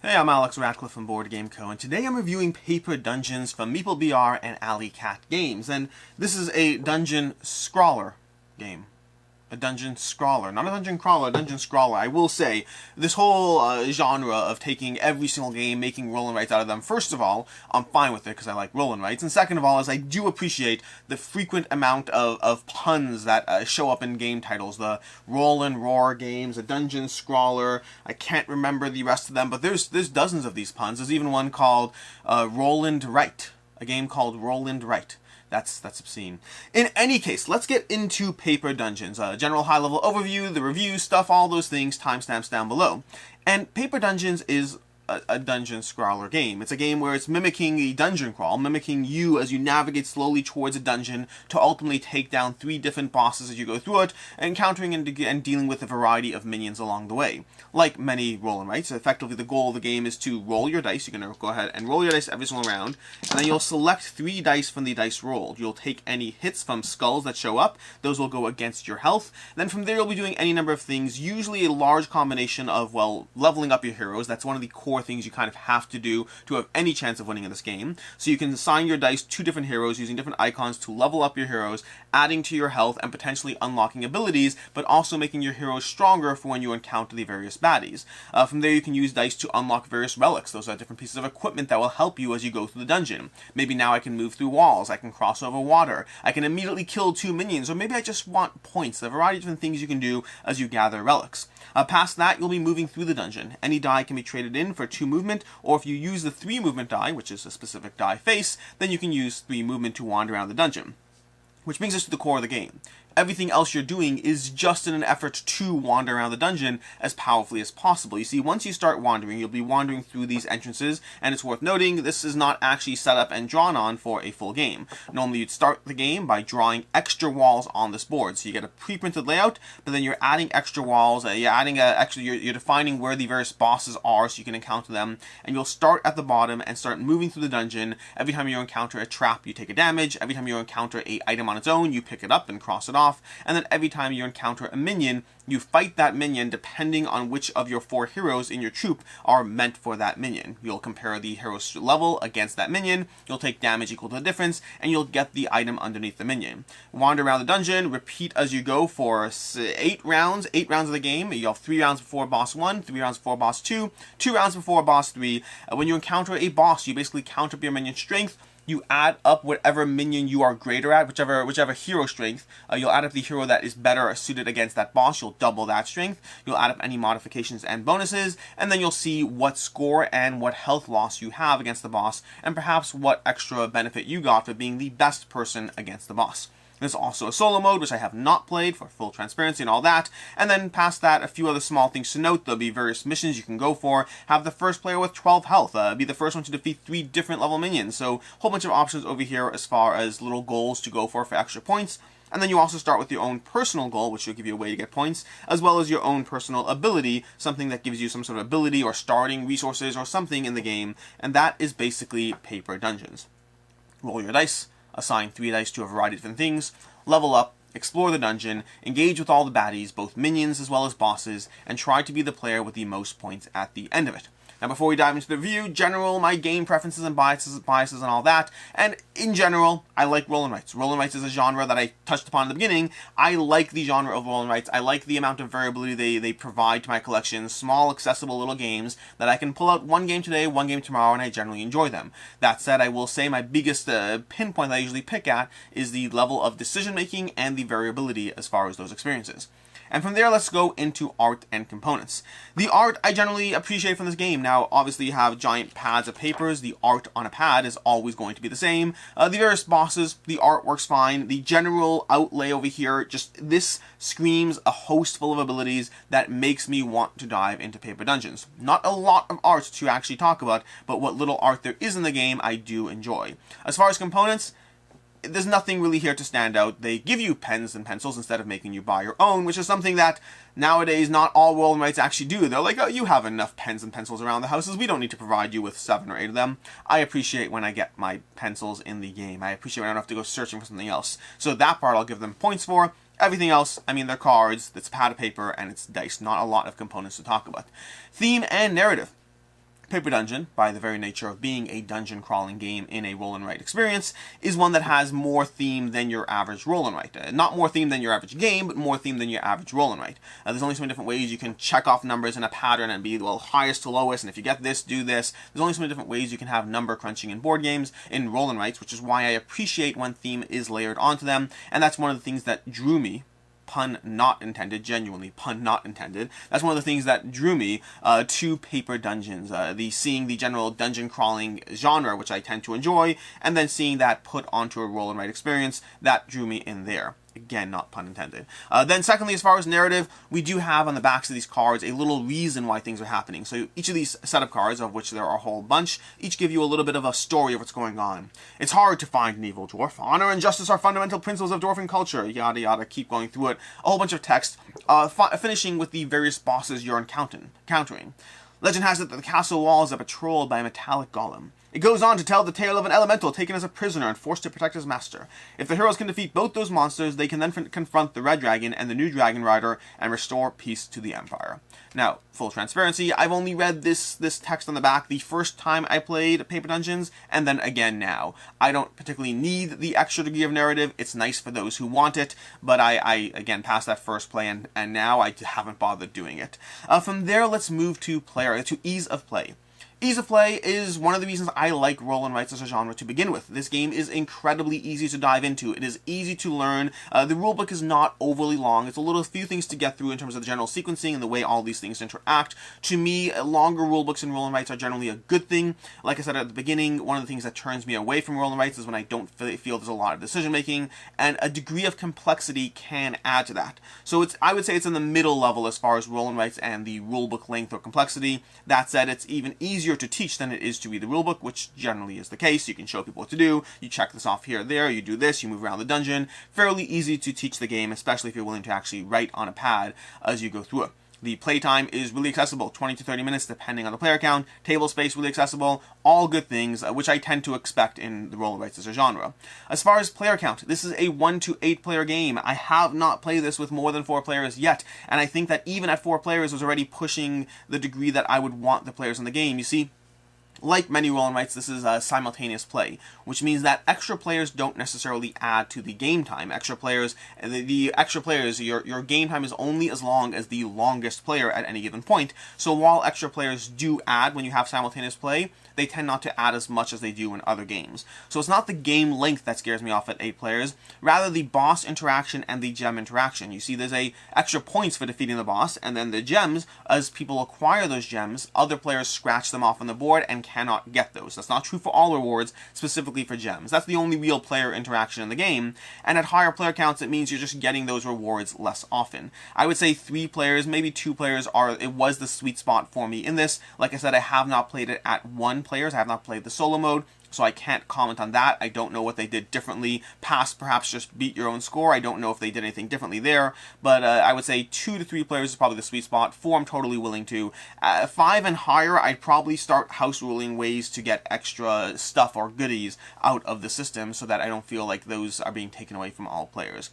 Hey, I'm Alex Ratcliffe from Board Game Co. and today I'm reviewing Paper Dungeons from MeepleBR and Alley Cat Games, and this is a dungeon scrawler game. A dungeon scrawler, not a dungeon crawler, a dungeon scrawler. I will say, this whole genre of taking every single game, making roll and writes out of them, first of all, I'm fine with it because I like roll and writes, and second of all is I do appreciate the frequent amount of puns that show up in game titles. The roll and roar games, a dungeon scrawler, I can't remember the rest of them, but there's dozens of these puns. There's even one called Roll and Write, a game called Roll and Write. That's obscene. In any case, let's get into Paper Dungeons. General high-level overview, the review stuff, all those things, timestamps down below. And Paper Dungeons is a dungeon scrawler game. It's a game where it's mimicking a dungeon crawl, mimicking you as you navigate slowly towards a dungeon to ultimately take down 3 different bosses as you go through it, encountering and dealing with a variety of minions along the way. Like many roll and writes, effectively the goal of the game is to roll your dice. You're going to go ahead and roll your dice every single round, and then you'll select 3 dice from the dice rolled. You'll take any hits from skulls that show up. Those will go against your health. Then from there you'll be doing any number of things, usually a large combination of, well, leveling up your heroes. That's one of the core things you kind of have to do to have any chance of winning in this game. So you can assign your dice to different heroes using different icons to level up your heroes, adding to your health and potentially unlocking abilities, but also making your heroes stronger for when you encounter the various baddies. From there you can use dice to unlock various relics. Those are different pieces of equipment that will help you as you go through the dungeon. Maybe now I can move through walls, I can cross over water, I can immediately kill 2 minions, or maybe I just want points. A variety of different things you can do as you gather relics. Past that, you'll be moving through the dungeon. Any die can be traded in for 2 movement, or if you use the 3 movement die, which is a specific die face, then you can use 3 movement to wander around the dungeon. Which brings us to the core of the game. Everything else you're doing is just in an effort to wander around the dungeon as powerfully as possible. You see, once you start wandering, you'll be wandering through these entrances, and it's worth noting this is not actually set up and drawn on for a full game. Normally you'd start the game by drawing extra walls on this board. So you get a pre-printed layout, but then you're adding extra walls, you're defining where the various bosses are so you can encounter them, and you'll start at the bottom and start moving through the dungeon. Every time you encounter a trap, you take a damage. Every time you encounter an item on its own, you pick it up and cross it off. And then every time you encounter a minion, you fight that minion depending on which of your 4 heroes in your troop are meant for that minion. You'll compare the hero's level against that minion, you'll take damage equal to the difference, and you'll get the item underneath the minion. Wander around the dungeon, repeat as you go for 8 rounds of the game. You'll have 3 rounds before boss 1, 3 rounds before boss 2, 2 rounds before boss 3. When you encounter a boss, you basically count up your minion's strength. You add up whatever minion you are greater at, whichever hero strength. You'll add up the hero that is better suited against that boss. You'll double that strength. You'll add up any modifications and bonuses, and then you'll see what score and what health loss you have against the boss, and perhaps what extra benefit you got for being the best person against the boss. There's also a solo mode, which I have not played for full transparency and all that. And then past that, a few other small things to note. There'll be various missions you can go for. Have the first player with 12 health. Be the first one to defeat 3 different level minions. So a whole bunch of options over here as far as little goals to go for extra points. And then you also start with your own personal goal, which will give you a way to get points, as well as your own personal ability, something that gives you some sort of ability or starting resources or something in the game. And that is basically Paper Dungeons. Roll your dice. Assign 3 dice to a variety of different things, level up, explore the dungeon, engage with all the baddies, both minions as well as bosses, and try to be the player with the most points at the end of it. Now before we dive into the review, my game preferences and biases and all that, and in general, I like roll and writes. Roll and writes is a genre that I touched upon in the beginning. I like the genre of roll and writes. I like the amount of variability they provide to my collection, small, accessible little games that I can pull out one game today, one game tomorrow, and I generally enjoy them. That said, I will say my biggest pinpoint that I usually pick at is the level of decision making and the variability as far as those experiences. And from there, let's go into art and components. The art I generally appreciate from this game. Now, obviously you have giant pads of papers. The art on a pad is always going to be the same. The various bosses, the art works fine. The general outlay over here, this screams a host full of abilities that makes me want to dive into Paper Dungeons. Not a lot of art to actually talk about, but what little art there is in the game, I do enjoy. As far as components, there's nothing really here to stand out. They give you pens and pencils instead of making you buy your own, which is something that nowadays not all roll and writes actually do. They're like, oh, you have enough pens and pencils around the houses. We don't need to provide you with 7 or 8 of them. I appreciate when I get my pencils in the game. I appreciate when I don't have to go searching for something else. So that part I'll give them points for. Everything else, I mean, they're cards, it's a pad of paper, and it's dice. Not a lot of components to talk about. Theme and narrative. Paper Dungeon, by the very nature of being a dungeon crawling game in a roll and write experience, is one that has more theme than your average roll and write. Not more theme than your average game, but more theme than your average roll and write. There's only so many different ways you can check off numbers in a pattern and be, well, highest to lowest, and if you get this, do this. There's only so many different ways you can have number crunching in board games, in roll and writes, which is why I appreciate when theme is layered onto them, and that's one of the things that drew me, pun not intended, genuinely pun not intended. That's one of the things that drew me to Paper Dungeons. Seeing the general dungeon crawling genre, which I tend to enjoy, and then seeing that put onto a roll and write experience, that drew me in there. Again, not pun intended. Then secondly, as far as narrative, we do have on the backs of these cards a little reason why things are happening. So each of these setup cards, of which there are a whole bunch, each give you a little bit of a story of what's going on. It's hard to find an evil dwarf. Honor and justice are fundamental principles of dwarven culture. Yada yada, keep going through it. A whole bunch of text, finishing with the various bosses you're encountering. Legend has it that the castle walls are patrolled by a metallic golem. It goes on to tell the tale of an elemental taken as a prisoner and forced to protect his master. If the heroes can defeat both those monsters, they can then confront the Red Dragon and the new Dragon Rider and restore peace to the Empire. Now, full transparency, I've only read this text on the back the first time I played Paper Dungeons, and then again now. I don't particularly need the extra degree of narrative. It's nice for those who want it, but I again, passed that first play, and now I haven't bothered doing it. From there, let's move to ease of play. Ease of play is one of the reasons I like roll and writes as a genre to begin with. This game is incredibly easy to dive into. It is easy to learn. The rulebook is not overly long. It's a few things to get through in terms of the general sequencing and the way all these things interact. To me, longer rulebooks and roll and writes are generally a good thing. Like I said at the beginning, one of the things that turns me away from roll and writes is when I don't feel there's a lot of decision making, and a degree of complexity can add to that. So I would say it's in the middle level as far as roll and writes and the rulebook length or complexity. That said, it's even easier to teach than it is to read the rulebook, which generally is the case. You can show people what to do, you check this off here or there, you do this, you move around the dungeon. Fairly easy to teach the game, especially if you're willing to actually write on a pad as you go through it. The playtime is really accessible, 20 to 30 minutes depending on the player count. Table space really accessible, all good things, which I tend to expect in the roll and writes as a genre. As far as player count, this is a 1 to 8 player game. I have not played this with more than 4 players yet, and I think that even at 4 players was already pushing the degree that I would want the players in the game. You see, like many roll and writes, this is a simultaneous play, which means that extra players don't necessarily add to the game time. Extra players, the extra players, your game time is only as long as the longest player at any given point. So while extra players do add when you have simultaneous play, they tend not to add as much as they do in other games. So it's not the game length that scares me off at 8 players, rather the boss interaction and the gem interaction. You see, there's extra points for defeating the boss, and then the gems, as people acquire those gems, other players scratch them off on the board and cannot get those. That's not true for all rewards, specifically for gems. That's the only real player interaction in the game, and at higher player counts, it means you're just getting those rewards less often. I would say 3 players, maybe 2 players it was the sweet spot for me in this. Like I said, I have not played it at 1 players. I have not played the solo mode, so I can't comment on that. I don't know what they did differently past perhaps just beat your own score. I don't know if they did anything differently there, but I would say 2 to 3 players is probably the sweet spot. 4 I'm totally willing to. 5 and higher, I'd probably start house ruling ways to get extra stuff or goodies out of the system so that I don't feel like those are being taken away from all players.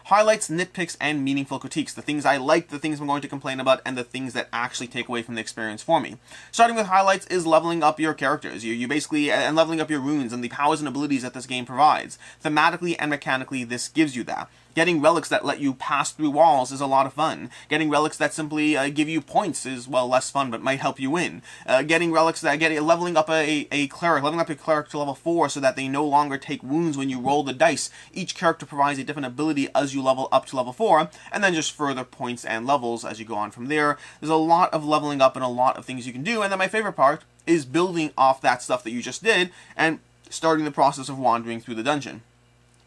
Highlights, nitpicks, and meaningful critiques. The things I like, the things I'm going to complain about, and the things that actually take away from the experience for me. Starting with highlights is leveling up your characters. You basically, and leveling up your runes and the powers and abilities that this game provides. Thematically and mechanically, this gives you that. Getting relics that let you pass through walls is a lot of fun. Getting relics that simply give you points is, well, less fun, but might help you win. Getting relics that leveling up a cleric, leveling up your cleric to level 4 so that they no longer take wounds when you roll the dice. Each character provides a different ability as you level up to level 4, and then just further points and levels as you go on from there. There's a lot of leveling up and a lot of things you can do, and then my favorite part is building off that stuff that you just did and starting the process of wandering through the dungeon.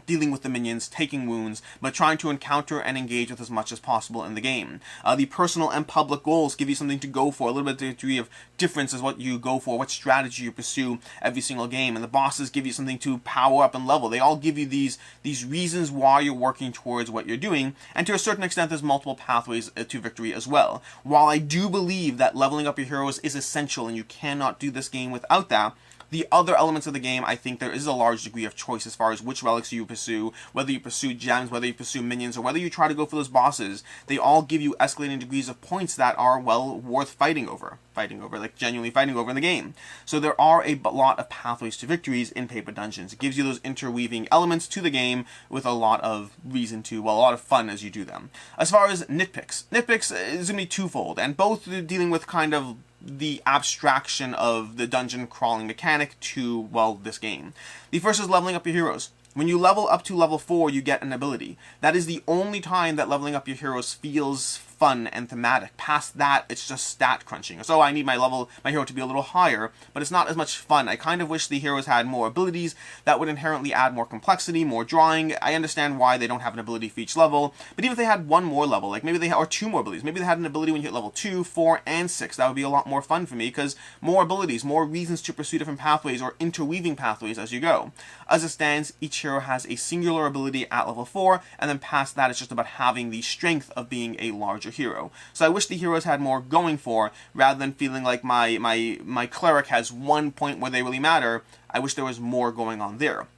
Dealing with the minions, taking wounds, but trying to encounter and engage with as much as possible in the game. The personal and public goals give you something to go for, a little bit of degree of difference is what you go for, what strategy you pursue every single game, and the bosses give you something to power up and level. They all give you these reasons why you're working towards what you're doing, and to a certain extent there's multiple pathways to victory as well. While I do believe that leveling up your heroes is essential and you cannot do this game without that, The other elements of the game, I think there is a large degree of choice as far as which relics you pursue, whether you pursue gems, whether you pursue minions, or whether you try to go for those bosses. They all give you escalating degrees of points that are, well, worth fighting over, like genuinely fighting over in the game. So there are a lot of pathways to victories in Paper Dungeons. It gives you those interweaving elements to the game with a lot of reason to, well, a lot of fun as you do them. As far as nitpicks is going to be twofold, and both dealing with kind of the abstraction of the dungeon crawling mechanic to, well, this game. The first is leveling up your heroes. When you level up to level 4, you get an ability. That is the only time that leveling up your heroes feels fun and thematic. Past that, it's just stat crunching. So I need my hero to be a little higher, but it's not as much fun. I kind of wish the heroes had more abilities that would inherently add more complexity, more drawing. I understand why they don't have an ability for each level, but even if they had one more level, like maybe or two more abilities, maybe they had an ability when you hit level 2, 4, and 6, that would be a lot more fun for me, because more abilities, more reasons to pursue different pathways or interweaving pathways as you go. As it stands, each hero has a singular ability at level 4, and then past that it's just about having the strength of being a larger hero. So I wish the heroes had more going for, rather than feeling like my cleric has one point where they really matter. I wish there was more going on there.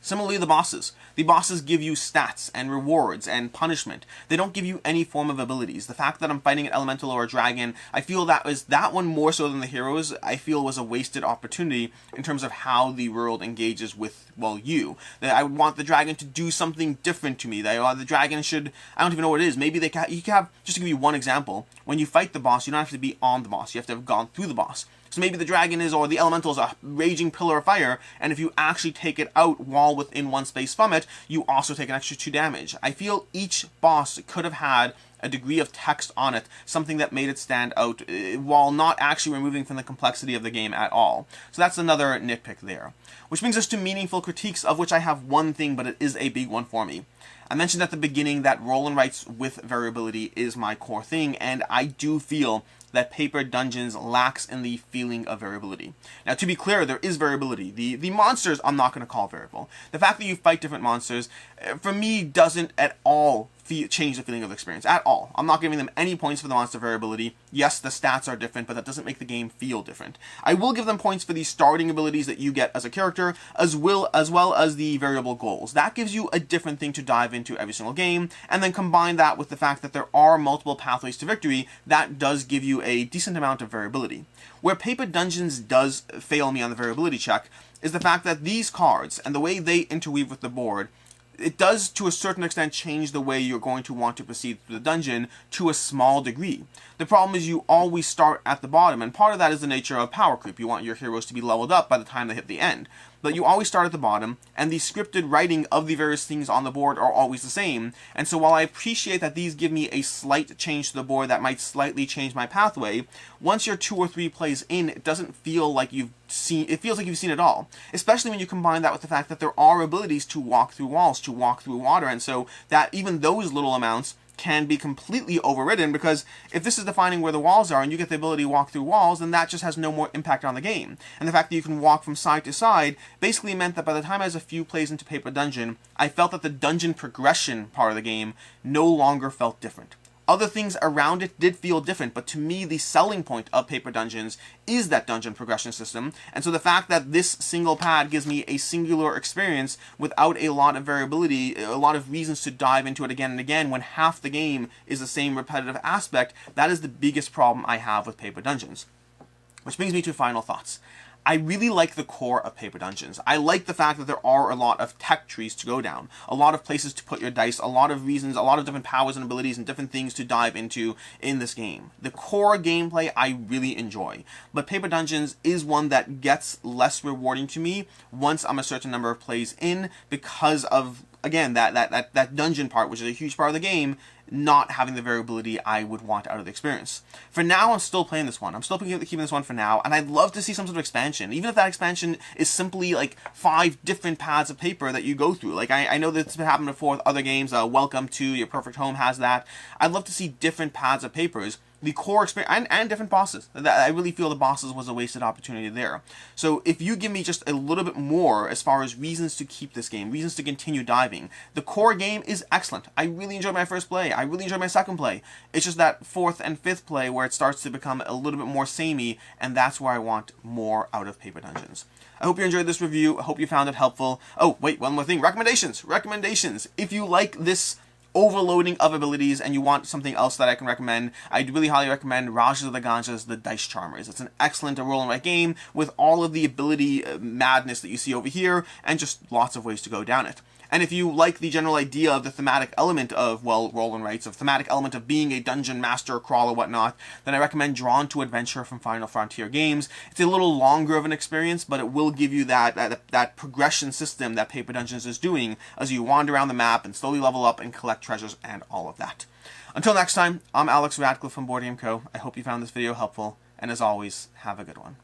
Similarly, the bosses. The bosses give you stats and rewards and punishment. They don't give you any form of abilities. The fact that I'm fighting an elemental or a dragon, I feel that one more so than the heroes, I feel was a wasted opportunity in terms of how the world engages with, well, you. That I would want the dragon to do something different to me. That the dragon should, I don't even know what it is. Maybe you can have, just to give you one example, when you fight the boss, you don't have to be on the boss. You have to have gone through the boss. So maybe the dragon is, or the elemental is a raging pillar of fire, and if you actually take it out while within one space from it, you also take an extra 2 damage. I feel each boss could have had a degree of text on it, something that made it stand out, while not actually removing from the complexity of the game at all. So that's another nitpick there. Which brings us to meaningful critiques, of which I have one thing, but it is a big one for me. I mentioned at the beginning that roll and writes with variability is my core thing, and I do feel that Paper Dungeons lacks in the feeling of variability. Now, to be clear, there is variability. The monsters I'm not going to call variable. The fact that you fight different monsters, for me, doesn't at all change the feeling of the experience. At all. I'm not giving them any points for the monster variability. Yes, the stats are different, but that doesn't make the game feel different. I will give them points for the starting abilities that you get as a character, as well as the variable goals. That gives you a different thing to dive into every single game, and then combine that with the fact that there are multiple pathways to victory, that does give you a decent amount of variability. Where Paper Dungeons does fail me on the variability check is the fact that these cards, and the way they interweave with the board, it does to a certain extent change the way you're going to want to proceed through the dungeon to a small degree. The problem is you always start at the bottom, and part of that is the nature of power creep. You want your heroes to be leveled up by the time they hit the end. But you always start at the bottom, and the scripted writing of the various things on the board are always the same. And so while I appreciate that these give me a slight change to the board that might slightly change my pathway, once you're 2 or 3 plays in, it doesn't feel like you've seen, it feels like you've seen it all. Especially when you combine that with the fact that there are abilities to walk through walls, to walk through water, and so that even those little amounts can be completely overridden, because if this is defining where the walls are and you get the ability to walk through walls, then that just has no more impact on the game. And the fact that you can walk from side to side basically meant that by the time I was a few plays into Paper Dungeon, I felt that the dungeon progression part of the game no longer felt different. Other things around it did feel different, but to me, the selling point of Paper Dungeons is that dungeon progression system, and so the fact that this single pad gives me a singular experience without a lot of variability, a lot of reasons to dive into it again and again, when half the game is the same repetitive aspect, that is the biggest problem I have with Paper Dungeons. Which brings me to final thoughts. I really like the core of Paper Dungeons. I like the fact that there are a lot of tech trees to go down, a lot of places to put your dice, a lot of reasons, a lot of different powers and abilities and different things to dive into in this game. The core gameplay I really enjoy, but Paper Dungeons is one that gets less rewarding to me once I'm a certain number of plays in, because of, again, that dungeon part, which is a huge part of the game, not having the variability I would want out of the experience. For now, I'm still playing this one. I'm still keeping this one for now, and I'd love to see some sort of expansion. Even if that expansion is simply like 5 different pads of paper that you go through. Like, I know that's been happening before with other games. Welcome to Your Perfect Home has that. I'd love to see different pads of papers the core experience, and different bosses. I really feel the bosses was a wasted opportunity there. So if you give me just a little bit more as far as reasons to keep this game, reasons to continue diving, the core game is excellent. I really enjoyed my first play. I really enjoyed my second play. It's just that fourth and fifth play where it starts to become a little bit more samey, and that's where I want more out of Paper Dungeons. I hope you enjoyed this review. I hope you found it helpful. Oh, wait, one more thing. Recommendations. Recommendations. If you like this overloading of abilities and you want something else that I can recommend, I'd really highly recommend Rajas of the Ganjas, the Dice Charmers. It's an excellent roll and write game with all of the ability madness that you see over here and just lots of ways to go down it. And if you like the general idea of the thematic element of, well, roll and writes, of thematic element of being a dungeon master, crawler, whatnot, then I recommend Drawn to Adventure from Final Frontier Games. It's a little longer of an experience, but it will give you that progression system that Paper Dungeons is doing as you wander around the map and slowly level up and collect treasures and all of that. Until next time, I'm Alex Radcliffe from Board Game Co. I hope you found this video helpful, and as always, have a good one.